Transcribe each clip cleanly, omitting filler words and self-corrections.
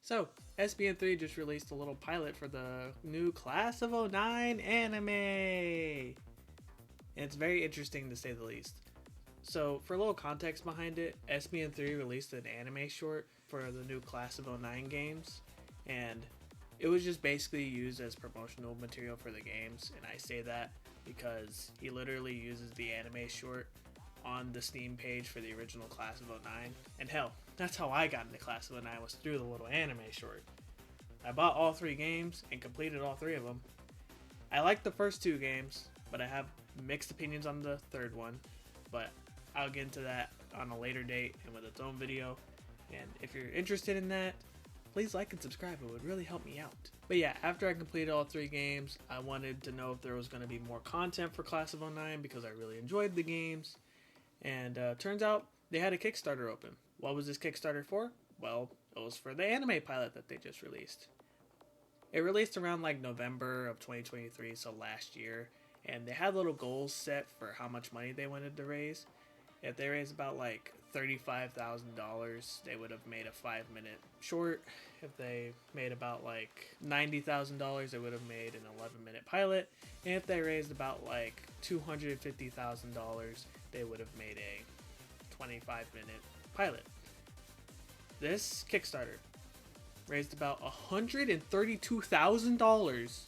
So, SBN3 just released a little pilot for the new Class of '09 anime. And it's very interesting to say the least. So, for a little context behind it, SBN3 released an anime short for the new Class of '09 games, and it was just basically used as promotional material for the games. And I say that because he literally uses the anime short on the Steam page for the original Class of '09. And hell, that's how I got into Class of '09, was through the little anime short. I bought all 3 games and completed all 3 of them. I liked the first 2 games, but I have mixed opinions on the 3rd one. But I'll get into that on a later date and with its own video. And if you're interested in that, please like and subscribe. It would really help me out. But yeah, after I completed all 3 games, I wanted to know if there was going to be more content for Class of '09 because I really enjoyed the games. And turns out they had a Kickstarter open. What was this Kickstarter for? Well, it was for the anime pilot that they just released. It released around like November of 2023, so last year. And they had little goals set for how much money they wanted to raise. If they raised about like $35,000, they would have made a 5-minute short. If they made about like $90,000, they would have made an 11-minute pilot. And if they raised about like $250,000, they would have made a 25-minute pilot. This Kickstarter raised about $132,000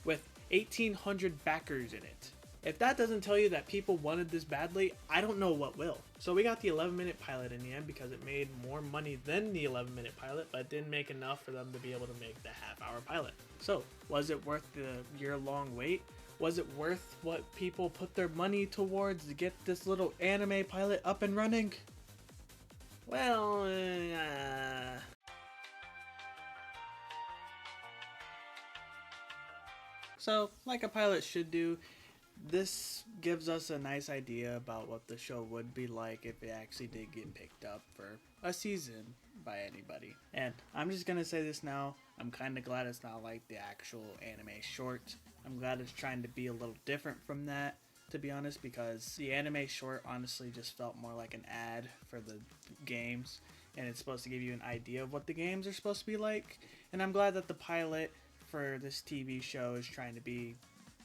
with 1,800 backers in it. If that doesn't tell you that people wanted this badly, I don't know what will. So we got the 11-minute pilot in the end because it made more money than the 11-minute pilot, but it didn't make enough for them to be able to make the half-hour pilot. So, was it worth the year-long wait? Was it worth what people put their money towards to get this little anime pilot up and running? Well, So, like a pilot should do, this gives us a nice idea about what the show would be like if it actually did get picked up for a season by anybody. And I'm just gonna say this now, I'm kinda glad it's not like the actual anime short. I'm glad it's trying to be a little different from that, to be honest, because the anime short honestly just felt more like an ad for the games, and it's supposed to give you an idea of what the games are supposed to be like. And I'm glad that the pilot for this TV show is trying to be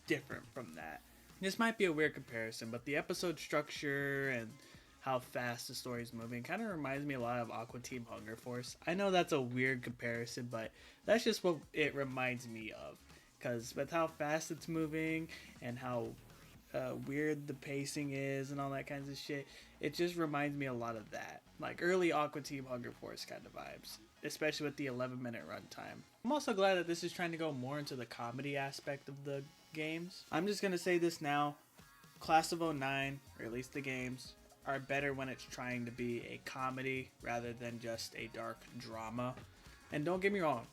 different from that. This might be a weird comparison, but the episode structure and how fast the story is moving kind of reminds me a lot of Aqua Team Hunger Force. I know that's a weird comparison, but that's just what it reminds me of. Because with how fast it's moving and how weird the pacing is and all that kinds of shit, it just reminds me a lot of that. Like early Aqua Team Hunger Force kind of vibes, especially with the 11-minute runtime. I'm also glad that this is trying to go more into the comedy aspect of the games. I'm just gonna say this now, Class of '09, or at least the games, are better when it's trying to be a comedy rather than just a dark drama. And don't get me wrong,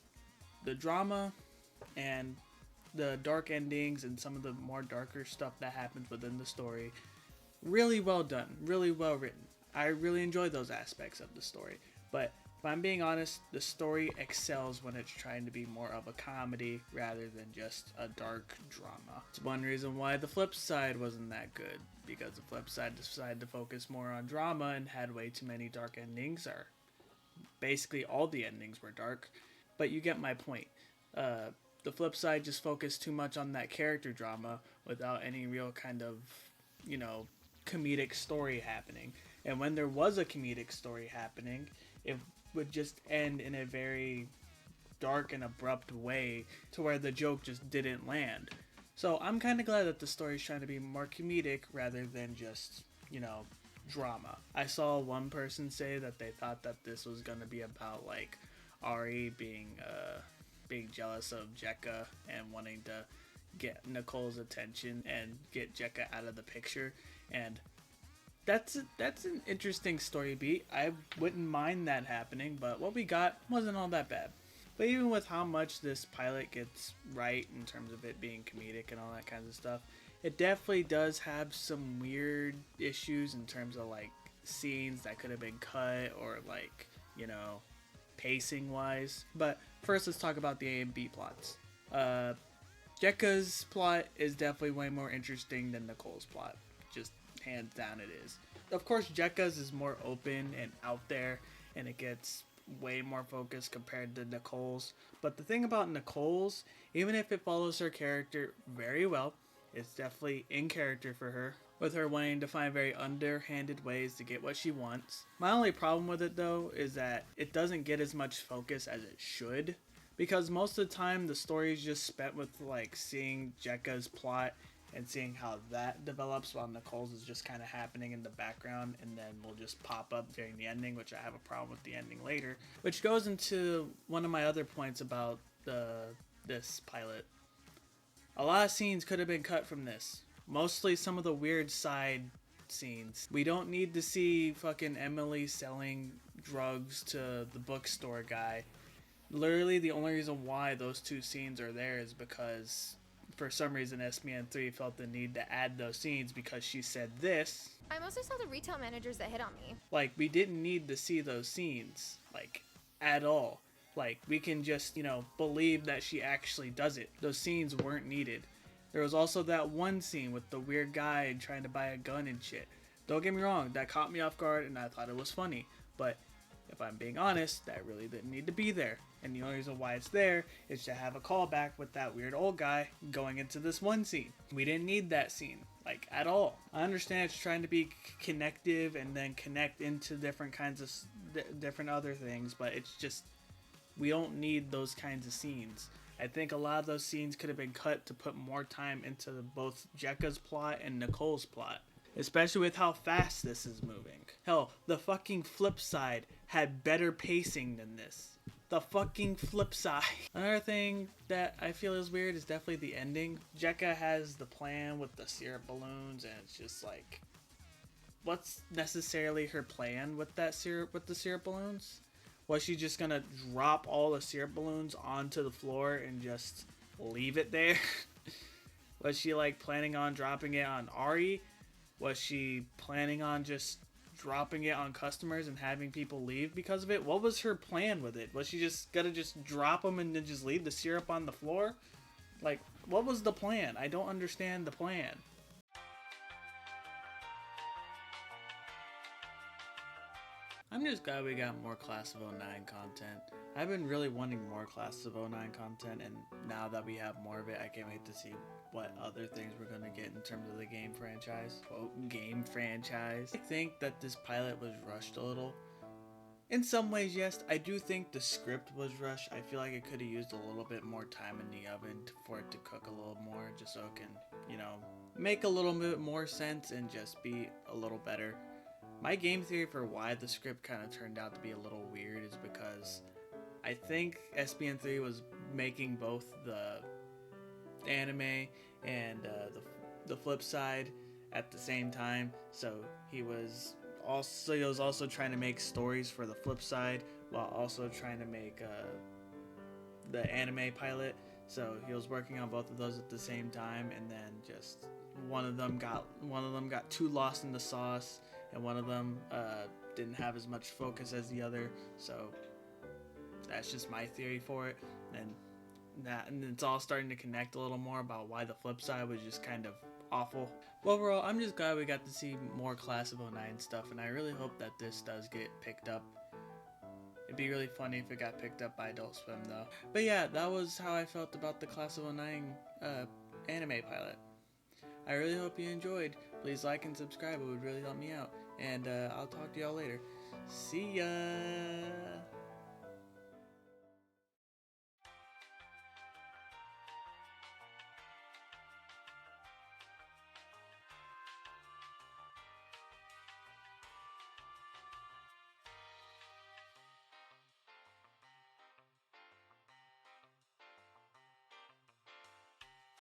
the drama and the dark endings and some of the more darker stuff that happens within the story, really well done, really well written. I really enjoy those aspects of the story. But if I'm being honest, the story excels when it's trying to be more of a comedy rather than just a dark drama. It's one reason why the flip side wasn't that good, because the flip side decided to focus more on drama and had way too many dark endings, or basically all the endings were dark. But you get my point. The flip side just focused too much on that character drama without any real kind of, comedic story happening. And when there was a comedic story happening, it would just end in a very dark and abrupt way to where the joke just didn't land. So I'm kind of glad that the story's trying to be more comedic rather than just, drama. I saw one person say that they thought that this was going to be about like Ari being jealous of Jekka and wanting to get Nicole's attention and get Jekka out of the picture. And that's an interesting story beat. I wouldn't mind that happening, but what we got wasn't all that bad. But even with how much this pilot gets right in terms of it being comedic and all that kinds of stuff, it definitely does have some weird issues in terms of like scenes that could have been cut or like, pacing wise. But first let's talk about the A and B plots. Jekka's plot is definitely way more interesting than Nicole's plot. Just hands down it is. Of course, Jekka's is more open and out there, and it gets way more focused compared to Nicole's. But the thing about Nicole's, even if it follows her character very well, it's definitely in character for her, with her wanting to find very underhanded ways to get what she wants. My only problem with it though is that it doesn't get as much focus as it should, because most of the time the story is just spent with like seeing Jekka's plot and seeing how that develops, while Nicole's is just kind of happening in the background and then will just pop up during the ending, which I have a problem with the ending later, which goes into one of my other points about this pilot. A lot of scenes could have been cut from this. Mostly some of the weird side scenes. We don't need to see fucking Emily selling drugs to the bookstore guy. Literally the only reason why those two scenes are there is because for some reason SBN3 felt the need to add those scenes because she said this. I mostly saw the retail managers that hit on me. Like, we didn't need to see those scenes, like, at all. Like, we can just, believe that she actually does it. Those scenes weren't needed. There was also that one scene with the weird guy trying to buy a gun and shit. Don't get me wrong, that caught me off guard and I thought it was funny. But if I'm being honest, that really didn't need to be there. And the only reason why it's there is to have a callback with that weird old guy going into this one scene. We didn't need that scene, like, at all. I understand it's trying to be connective and then connect into different kinds of different other things, but it's just, we don't need those kinds of scenes. I think a lot of those scenes could have been cut to put more time into both Jekka's plot and Nicole's plot. Especially with how fast this is moving. Hell, the fucking flip side had better pacing than this. The fucking flip side. Another thing that I feel is weird is definitely the ending. Jekka has the plan with the syrup balloons, and it's just like, what's necessarily her plan with the syrup balloons? Was she just gonna drop all the syrup balloons onto the floor and just leave it there? Was she like planning on dropping it on Ari? Was she planning on just dropping it on customers and having people leave because of it? What was her plan with it? Was she just gonna just drop them and then just leave the syrup on the floor? Like, what was the plan? I don't understand the plan. I'm just glad we got more Class of '09 content. I've been really wanting more Class of '09 content, and now that we have more of it, I can't wait to see what other things we're going to get in terms of the game franchise. Quote, game franchise. I think that this pilot was rushed a little. In some ways, yes. I do think the script was rushed. I feel like it could have used a little bit more time in the oven for it to cook a little more, just so it can, make a little bit more sense and just be a little better. My game theory for why the script kind of turned out to be a little weird is because I think SBN3 was making both the anime and the flip side at the same time, so he was also trying to make stories for the flip side while also trying to make the anime pilot. So he was working on both of those at the same time, and then just one of them got too lost in the sauce, and one of them didn't have as much focus as the other. So that's just my theory for it, and it's all starting to connect a little more about why the flip side was just kind of awful. Overall, I'm just glad we got to see more Class of '09 stuff, and I really hope that this does get picked up. It'd be really funny if it got picked up by Adult Swim though. But yeah, that was how I felt about the Class of '09 anime pilot. I really hope you enjoyed. Please like and subscribe, it would really help me out. And I'll talk to y'all later. See ya!